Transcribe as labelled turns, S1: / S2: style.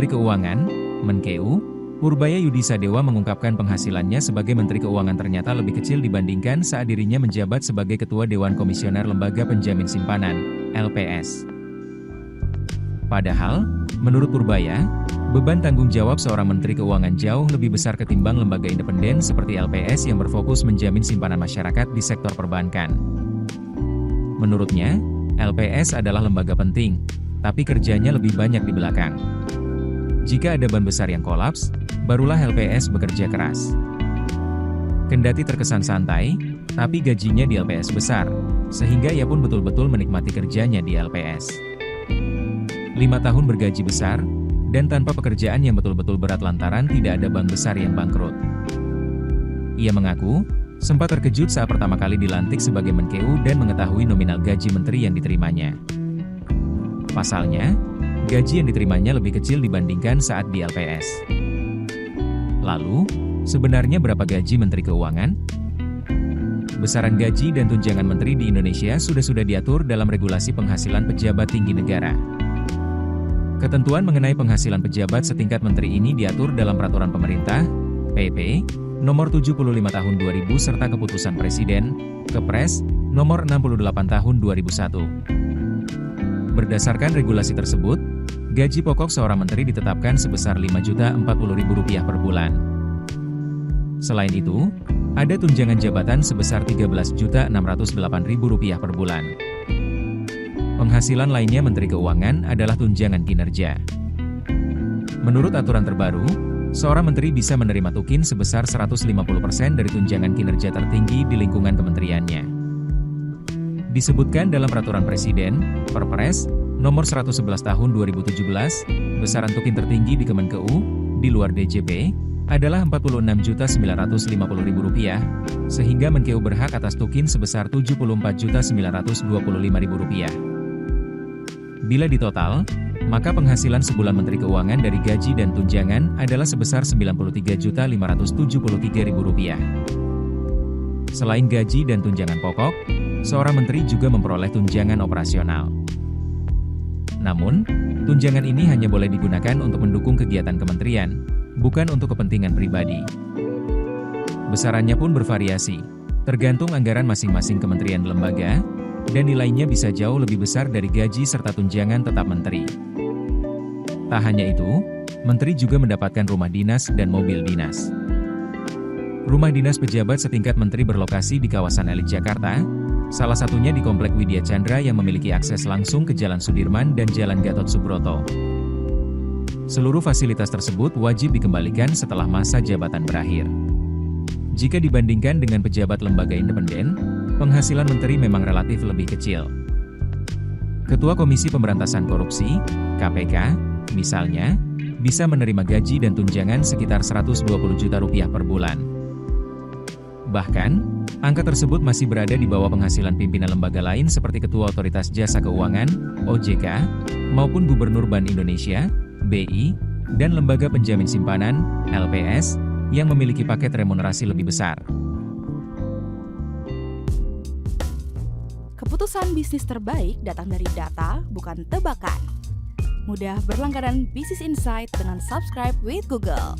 S1: Menteri Keuangan, Menkeu, Purbaya Yudisadewa mengungkapkan penghasilannya sebagai Menteri Keuangan ternyata lebih kecil dibandingkan saat dirinya menjabat sebagai Ketua Dewan Komisioner Lembaga Penjamin Simpanan, LPS. Padahal, menurut Purbaya, beban tanggung jawab seorang Menteri Keuangan jauh lebih besar ketimbang lembaga independen seperti LPS yang berfokus menjamin simpanan masyarakat di sektor perbankan. Menurutnya, LPS adalah lembaga penting, tapi kerjanya lebih banyak di belakang. Jika ada ban besar yang kolaps, barulah LPS bekerja keras. Kendati terkesan santai, tapi gajinya di LPS besar, sehingga ia pun betul-betul menikmati kerjanya di LPS. 5 tahun bergaji besar, dan tanpa pekerjaan yang betul-betul berat lantaran tidak ada bank besar yang bangkrut. Ia mengaku, sempat terkejut saat pertama kali dilantik sebagai Menkeu dan mengetahui nominal gaji menteri yang diterimanya. Pasalnya, gaji yang diterimanya lebih kecil dibandingkan saat di LPS. Lalu, sebenarnya berapa gaji Menteri Keuangan? Besaran gaji dan tunjangan menteri di Indonesia sudah diatur dalam regulasi penghasilan pejabat tinggi negara. Ketentuan mengenai penghasilan pejabat setingkat menteri ini diatur dalam Peraturan Pemerintah, PP, Nomor 75 Tahun 2000 serta Keputusan Presiden, Kepres, Nomor 68 Tahun 2001. Berdasarkan regulasi tersebut, gaji pokok seorang menteri ditetapkan sebesar Rp5.040.000 per bulan. Selain itu, ada tunjangan jabatan sebesar Rp13.608.000 per bulan. Penghasilan lainnya Menteri Keuangan adalah tunjangan kinerja. Menurut aturan terbaru, seorang menteri bisa menerima tukin sebesar 150% dari tunjangan kinerja tertinggi di lingkungan kementeriannya. Disebutkan dalam Peraturan Presiden, Perpres, Nomor 111 Tahun 2017, besaran tukin tertinggi di Kemenkeu, di luar DJP, adalah Rp46.950.000, sehingga Menkeu berhak atas tukin sebesar Rp74.925.000. Bila ditotal, maka penghasilan sebulan Menteri Keuangan dari gaji dan tunjangan adalah sebesar Rp93.573.000. Selain gaji dan tunjangan pokok, seorang menteri juga memperoleh tunjangan operasional. Namun, tunjangan ini hanya boleh digunakan untuk mendukung kegiatan kementerian, bukan untuk kepentingan pribadi. Besarannya pun bervariasi, tergantung anggaran masing-masing kementerian lembaga, dan nilainya bisa jauh lebih besar dari gaji serta tunjangan tetap menteri. Tak hanya itu, menteri juga mendapatkan rumah dinas dan mobil dinas. Rumah dinas pejabat setingkat menteri berlokasi di kawasan elit Jakarta, salah satunya di Komplek Widya Chandra yang memiliki akses langsung ke Jalan Sudirman dan Jalan Gatot Subroto. Seluruh fasilitas tersebut wajib dikembalikan setelah masa jabatan berakhir. Jika dibandingkan dengan pejabat lembaga independen, penghasilan menteri memang relatif lebih kecil. Ketua Komisi Pemberantasan Korupsi, KPK, misalnya, bisa menerima gaji dan tunjangan sekitar Rp120 juta per bulan. Bahkan, angka tersebut masih berada di bawah penghasilan pimpinan lembaga lain seperti Ketua Otoritas Jasa Keuangan, OJK, maupun Gubernur Bank Indonesia, BI, dan Lembaga Penjamin Simpanan, LPS, yang memiliki paket remunerasi lebih besar.
S2: Keputusan bisnis terbaik datang dari data, bukan tebakan. Mudah berlangganan Business Insight dengan subscribe with Google.